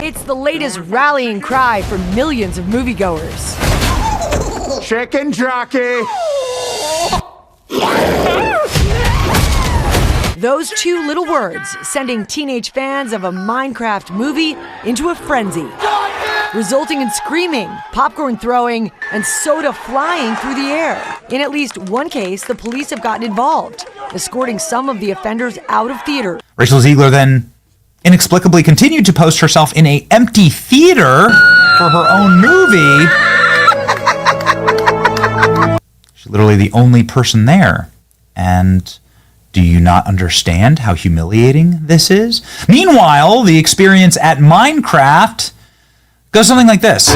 It's the latest rallying cry for millions of moviegoers. Chicken Jockey! Those two little words sending teenage fans of a Minecraft movie into a frenzy, resulting in screaming, popcorn throwing, and soda flying through the air. In at least one case, the police have gotten involved, escorting some of the offenders out of theater. Rachel Zegler then inexplicably continued to post herself in an empty theater for her own movie. She's literally the only person there. And do you not understand how humiliating this is? Meanwhile, the experience at Minecraft goes something like this.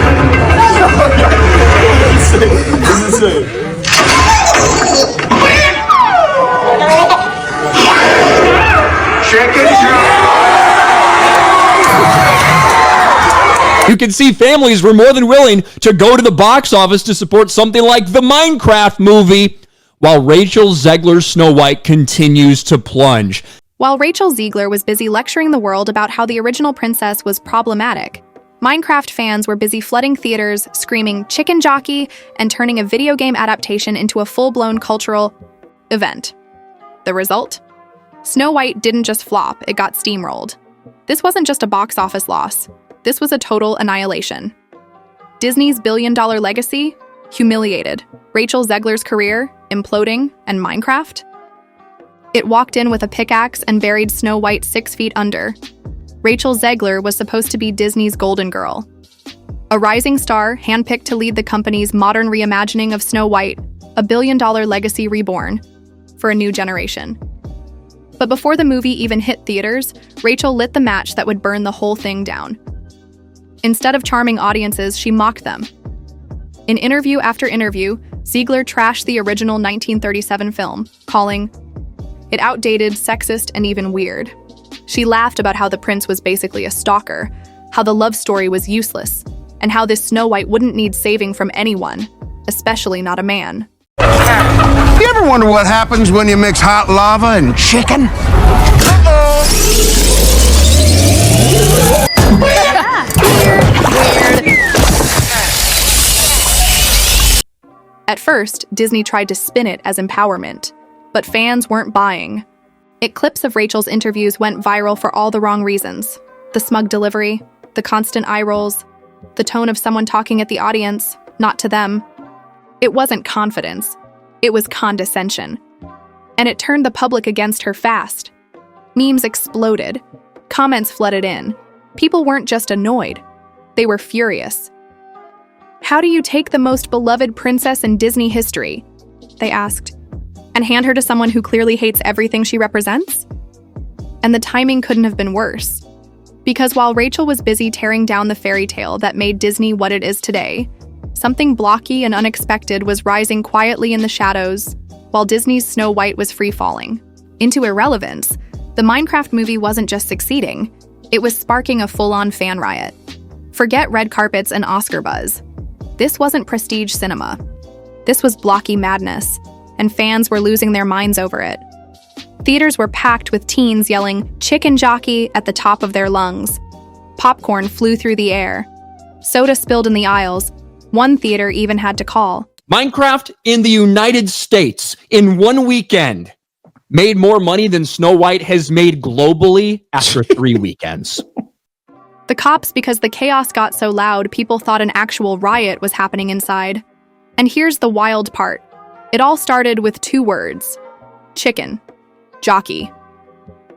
You can see families were more than willing to go to the box office to support something like the Minecraft movie, while Rachel Zegler's Snow White continues to plunge. While Rachel Zegler was busy lecturing the world about how the original princess was problematic, Minecraft fans were busy flooding theaters, screaming "Chicken Jockey," and turning a video game adaptation into a full-blown cultural event. The result? Snow White didn't just flop, it got steamrolled. This wasn't just a box office loss. This was a total annihilation. Disney's billion-dollar legacy? Humiliated. Rachel Zegler's career? Imploding. And Minecraft? It walked in with a pickaxe and buried Snow White 6 feet under. Rachel Zegler was supposed to be Disney's golden girl. A rising star, handpicked to lead the company's modern reimagining of Snow White, a billion-dollar legacy reborn for a new generation. But before the movie even hit theaters, Rachel lit the match that would burn the whole thing down. Instead of charming audiences, she mocked them. In interview after interview, Zegler trashed the original 1937 film, calling it outdated, sexist, and even weird. She laughed about how the prince was basically a stalker, how the love story was useless, and how this Snow White wouldn't need saving from anyone, especially not a man. You ever wonder what happens when you mix hot lava and chicken? At first, Disney tried to spin it as empowerment, but fans weren't buying. Clips of Rachel's interviews went viral for all the wrong reasons. The smug delivery, the constant eye rolls, the tone of someone talking at the audience, not to them. It wasn't confidence, it was condescension. And it turned the public against her fast. Memes exploded, comments flooded in. People weren't just annoyed, they were furious. How do you take the most beloved princess in Disney history, they asked, and hand her to someone who clearly hates everything she represents? And the timing couldn't have been worse. Because while Rachel was busy tearing down the fairy tale that made Disney what it is today, something blocky and unexpected was rising quietly in the shadows, while Disney's Snow White was free-falling. Into irrelevance, the Minecraft movie wasn't just succeeding, it was sparking a full-on fan riot. Forget red carpets and Oscar buzz. This wasn't prestige cinema. This was blocky madness, and fans were losing their minds over it. Theaters were packed with teens yelling "Chicken Jockey" at the top of their lungs. Popcorn flew through the air. Soda spilled in the aisles. One theater even had to call. Minecraft in the United States in one weekend made more money than Snow White has made globally after 3 weekends. The cops, because the chaos got so loud, people thought an actual riot was happening inside. And here's the wild part. It all started with 2 words. Chicken. Jockey.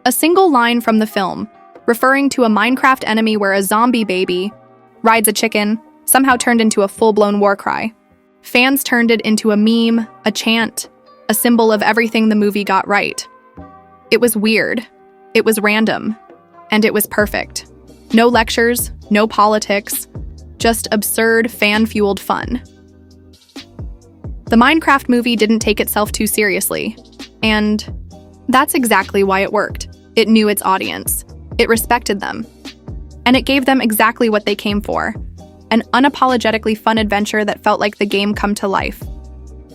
A single line from the film, referring to a Minecraft enemy where a zombie baby rides a chicken, somehow turned into a full-blown war cry. Fans turned it into a meme, a chant, a symbol of everything the movie got right. It was weird, it was random, and it was perfect. No lectures, no politics, just absurd, fan-fueled fun. The Minecraft movie didn't take itself too seriously, and that's exactly why it worked. It knew its audience. It respected them. And it gave them exactly what they came for: an unapologetically fun adventure that felt like the game come to life.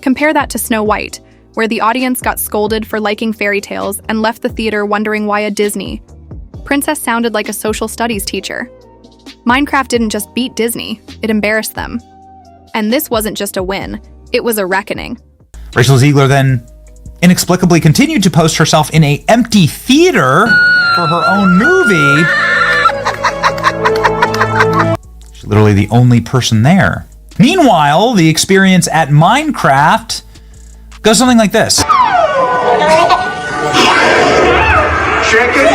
Compare that to Snow White, where the audience got scolded for liking fairy tales and left the theater wondering why a Disney princess sounded like a social studies teacher. Minecraft didn't just beat Disney, it embarrassed them. And this wasn't just a win, it was a reckoning. Rachel Zegler then inexplicably continued to post herself in an empty theater for her own movie. She's literally the only person there. Meanwhile, the experience at Minecraft goes something like this. Chicken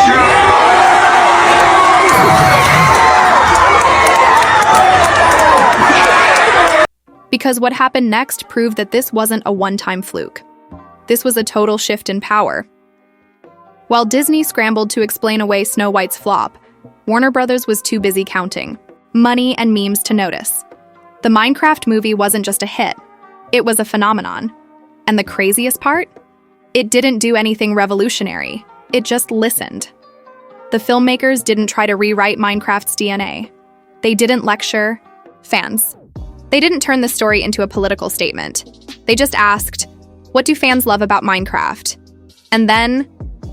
Because what happened next proved that this wasn't a one-time fluke. This was a total shift in power. While Disney scrambled to explain away Snow White's flop, Warner Brothers was too busy counting money and memes to notice. The Minecraft movie wasn't just a hit, it was a phenomenon. And the craziest part? It didn't do anything revolutionary, it just listened. The filmmakers didn't try to rewrite Minecraft's DNA. They didn't lecture fans. They didn't turn the story into a political statement. They just asked, what do fans love about Minecraft? And then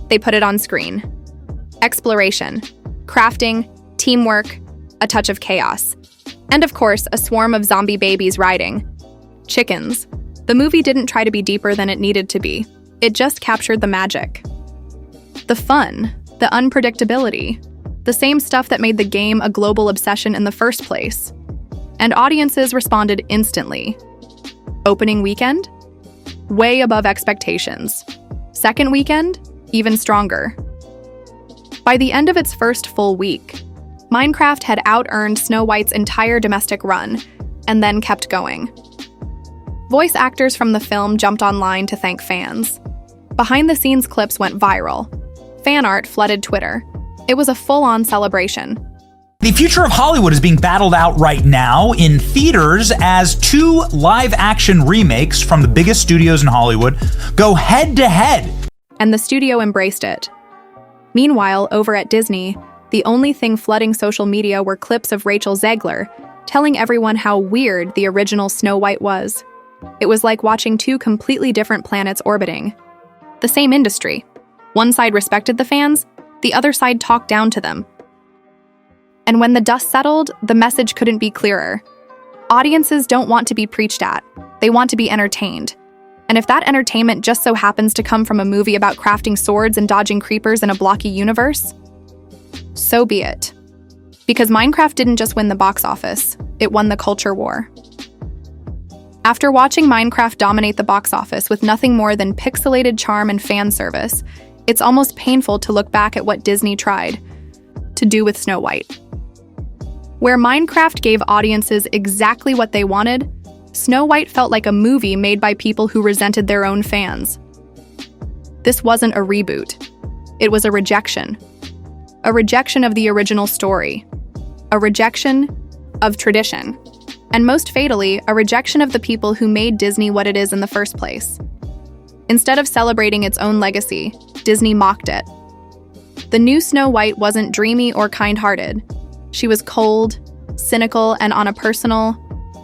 they put it on screen. Exploration, crafting, teamwork, a touch of chaos. And of course, a swarm of zombie babies riding chickens. The movie didn't try to be deeper than it needed to be. It just captured the magic. The fun, the unpredictability, the same stuff that made the game a global obsession in the first place. And audiences responded instantly. Opening weekend? Way above expectations. Second weekend? Even stronger. By the end of its first full week, Minecraft had out-earned Snow White's entire domestic run, and then kept going. Voice actors from the film jumped online to thank fans. Behind-the-scenes clips went viral. Fan art flooded Twitter. It was a full-on celebration. The future of Hollywood is being battled out right now in theaters as two live-action remakes from the biggest studios in Hollywood go head-to-head. And the studio embraced it. Meanwhile, over at Disney, the only thing flooding social media were clips of Rachel Zegler telling everyone how weird the original Snow White was. It was like watching two completely different planets orbiting. The same industry. One side respected the fans, the other side talked down to them. And when the dust settled, the message couldn't be clearer. Audiences don't want to be preached at. They want to be entertained. And if that entertainment just so happens to come from a movie about crafting swords and dodging creepers in a blocky universe, so be it. Because Minecraft didn't just win the box office, it won the culture war. After watching Minecraft dominate the box office with nothing more than pixelated charm and fan service, it's almost painful to look back at what Disney tried to do with Snow White. Where Minecraft gave audiences exactly what they wanted, Snow White felt like a movie made by people who resented their own fans. This wasn't a reboot. It was a rejection. A rejection of the original story. A rejection of tradition. And most fatally, a rejection of the people who made Disney what it is in the first place. Instead of celebrating its own legacy, Disney mocked it. The new Snow White wasn't dreamy or kind-hearted. She was cold, cynical, and on a personal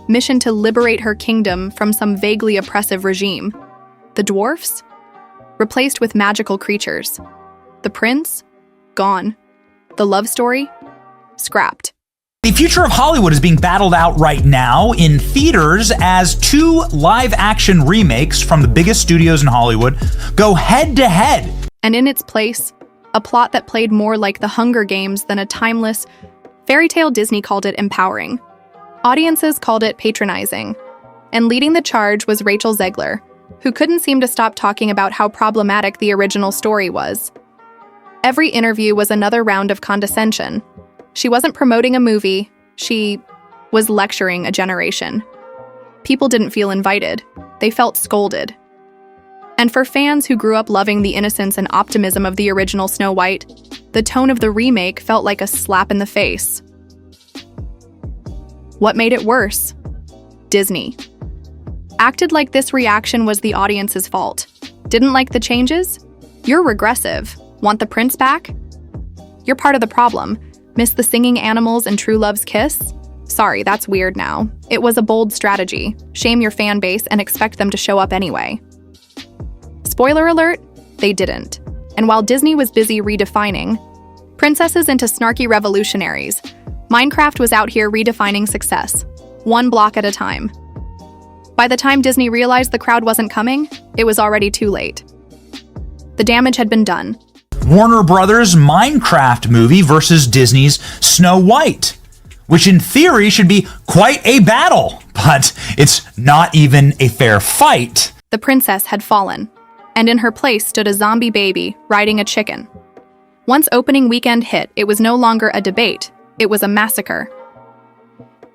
mission to liberate her kingdom from some vaguely oppressive regime. The dwarfs? Replaced with magical creatures. The prince? Gone. The love story? Scrapped. The future of Hollywood is being battled out right now in theaters as two live-action remakes from the biggest studios in Hollywood go head-to-head. And in its place, a plot that played more like The Hunger Games than a timeless fairytale. Disney called it empowering. Audiences called it patronizing. And leading the charge was Rachel Zegler, who couldn't seem to stop talking about how problematic the original story was. Every interview was another round of condescension. She wasn't promoting a movie, she was lecturing a generation. People didn't feel invited, they felt scolded. And for fans who grew up loving the innocence and optimism of the original Snow White, the tone of the remake felt like a slap in the face. What made it worse? Disney. Acted like this reaction was the audience's fault. Didn't like the changes? You're regressive. Want the prince back? You're part of the problem. Miss the singing animals and true love's kiss? Sorry, that's weird now. It was a bold strategy. Shame your fan base and expect them to show up anyway. Spoiler alert, they didn't. And while Disney was busy redefining princesses into snarky revolutionaries, Minecraft was out here redefining success, one block at a time. By the time Disney realized the crowd wasn't coming, it was already too late. The damage had been done. Warner Brothers' Minecraft movie versus Disney's Snow White, which in theory should be quite a battle, but it's not even a fair fight. The princess had fallen, and in her place stood a zombie baby riding a chicken. Once opening weekend hit, it was no longer a debate, it was a massacre.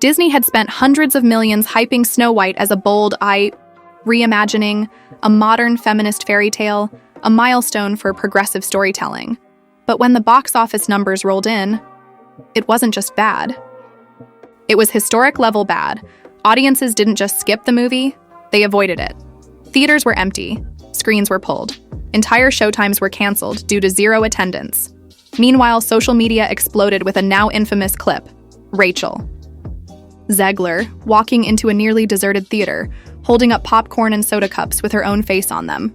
Disney had spent hundreds of millions hyping Snow White as a bold reimagining, a modern feminist fairy tale, a milestone for progressive storytelling. But when the box office numbers rolled in, it wasn't just bad. It was historic level bad. Audiences didn't just skip the movie, they avoided it. Theaters were empty, screens were pulled, entire showtimes were canceled due to zero attendance. Meanwhile, social media exploded with a now infamous clip, Rachel Zegler walking into a nearly deserted theater, holding up popcorn and soda cups with her own face on them.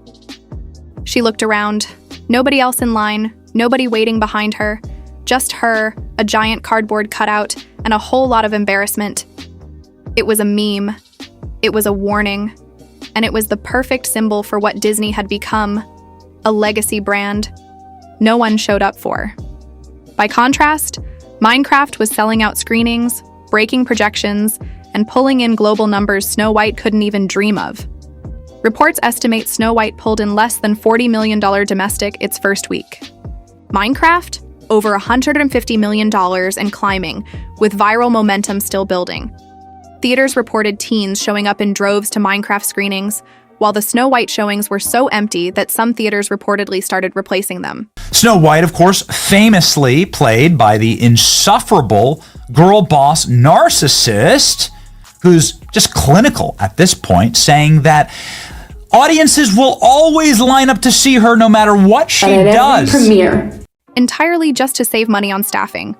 She looked around, nobody else in line, nobody waiting behind her, just her, a giant cardboard cutout, and a whole lot of embarrassment. It was a meme, it was a warning, and it was the perfect symbol for what Disney had become, a legacy brand no one showed up for. By contrast, Minecraft was selling out screenings, breaking projections, and pulling in global numbers Snow White couldn't even dream of. Reports estimate Snow White pulled in less than $40 million domestic its first week. Minecraft, over $150 million and climbing, with viral momentum still building. Theaters reported teens showing up in droves to Minecraft screenings, while the Snow White showings were so empty that some theaters reportedly started replacing them. Snow White, of course, famously played by the insufferable girl boss narcissist, who's just clinical at this point, saying that audiences will always line up to see her no matter what she does. Premiere. Entirely just to save money on staffing.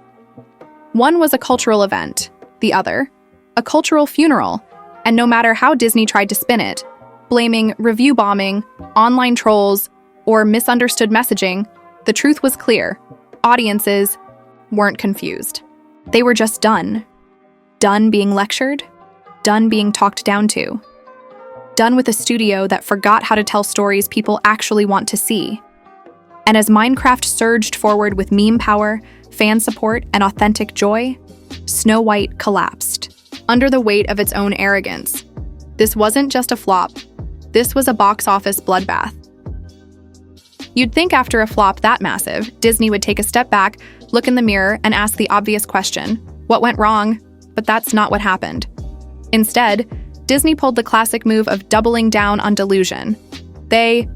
One was a cultural event, the other, a cultural funeral, and no matter how Disney tried to spin it, blaming review bombing, online trolls, or misunderstood messaging, the truth was clear. Audiences weren't confused. They were just done. Done being lectured, done being talked down to. Done with a studio that forgot how to tell stories people actually want to see. And as Minecraft surged forward with meme power, fan support, and authentic joy, Snow White collapsed under the weight of its own arrogance. This wasn't just a flop. This was a box office bloodbath. You'd think after a flop that massive, Disney would take a step back, look in the mirror, and ask the obvious question, what went wrong? But that's not what happened. Instead, Disney pulled the classic move of doubling down on delusion. They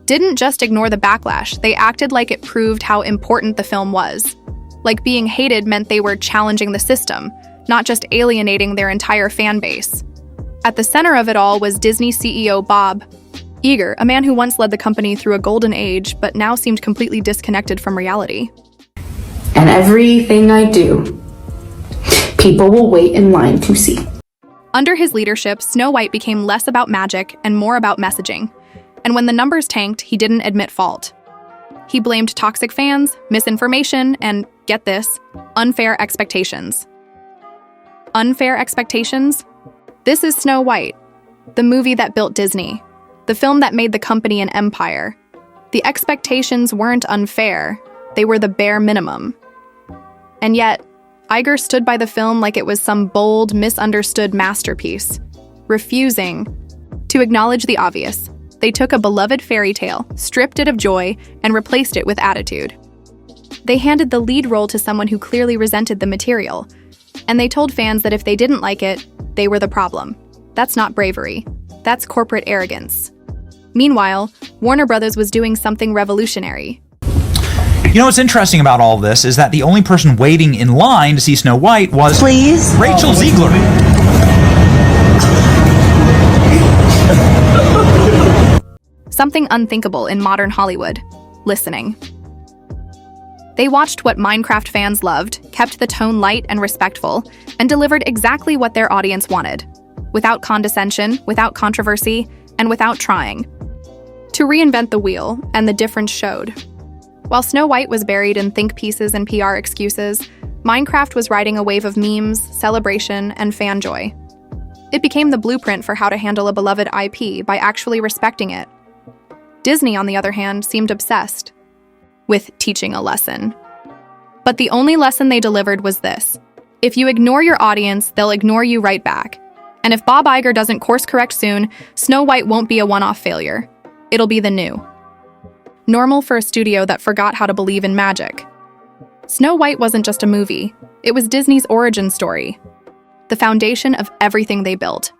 didn't just ignore the backlash, they acted like it proved how important the film was. Like being hated meant they were challenging the system, not just alienating their entire fan base. At the center of it all was Disney CEO Bob Iger, a man who once led the company through a golden age, but now seemed completely disconnected from reality. And everything I do, people will wait in line to see. Under his leadership, Snow White became less about magic and more about messaging. And when the numbers tanked, he didn't admit fault. He blamed toxic fans, misinformation, and, get this, unfair expectations. Unfair expectations? This is Snow White, the movie that built Disney, the film that made the company an empire. The expectations weren't unfair, they were the bare minimum. And yet, Iger stood by the film like it was some bold, misunderstood masterpiece, refusing to acknowledge the obvious. They took a beloved fairy tale, stripped it of joy, and replaced it with attitude. They handed the lead role to someone who clearly resented the material, and they told fans that if they didn't like it, they were the problem. That's not bravery. That's corporate arrogance. Meanwhile, Warner Brothers was doing something revolutionary. You know what's interesting about all this is that the only person waiting in line to see Snow White was Rachel Zegler. Something unthinkable in modern Hollywood. Listening. They watched what Minecraft fans loved, kept the tone light and respectful, and delivered exactly what their audience wanted, without condescension, without controversy, and without trying to reinvent the wheel, and the difference showed. While Snow White was buried in think pieces and PR excuses, Minecraft was riding a wave of memes, celebration, and fan joy. It became the blueprint for how to handle a beloved IP by actually respecting it. Disney, on the other hand, seemed obsessed with teaching a lesson. But the only lesson they delivered was this: if you ignore your audience, they'll ignore you right back. And if Bob Iger doesn't course correct soon, Snow White won't be a one-off failure. It'll be the new normal for a studio that forgot how to believe in magic. Snow White wasn't just a movie. It was Disney's origin story, the foundation of everything they built.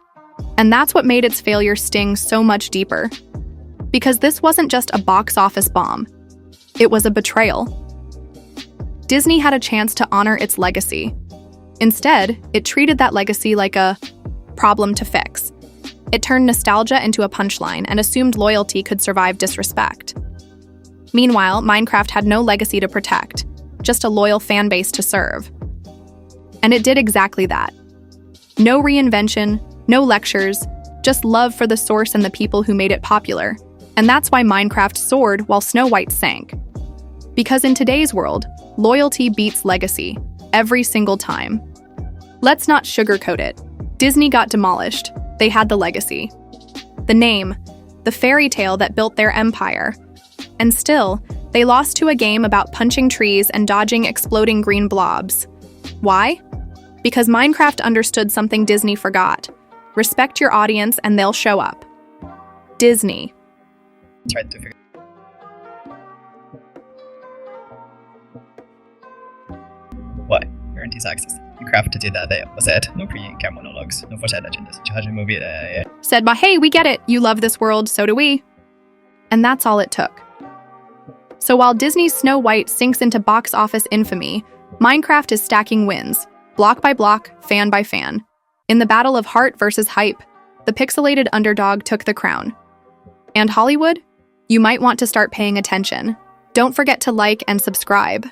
And that's what made its failure sting so much deeper. Because this wasn't just a box office bomb. It was a betrayal. Disney had a chance to honor its legacy. Instead, it treated that legacy like a problem to fix. It turned nostalgia into a punchline and assumed loyalty could survive disrespect. Meanwhile, Minecraft had no legacy to protect, just a loyal fan base to serve. And it did exactly that. No reinvention, no lectures, just love for the source and the people who made it popular. And that's why Minecraft soared while Snow White sank. Because in today's world, loyalty beats legacy, every single time. Let's not sugarcoat it. Disney got demolished. They had the legacy. The name, the fairy tale that built their empire. And still, they lost to a game about punching trees and dodging exploding green blobs. Why? Because Minecraft understood something Disney forgot. Respect your audience and they'll show up. Disney. Tried to figure. What? Guarantees access. You crafted it that was it. No pre-game monologues. No foreshadowing agendas. Judge movie. Said, but hey, we get it. You love this world, so do we. And that's all it took. So while Disney's Snow White sinks into box office infamy, Minecraft is stacking wins, block by block, fan by fan. In the battle of heart versus hype, the pixelated underdog took the crown. And Hollywood? You might want to start paying attention. Don't forget to like and subscribe.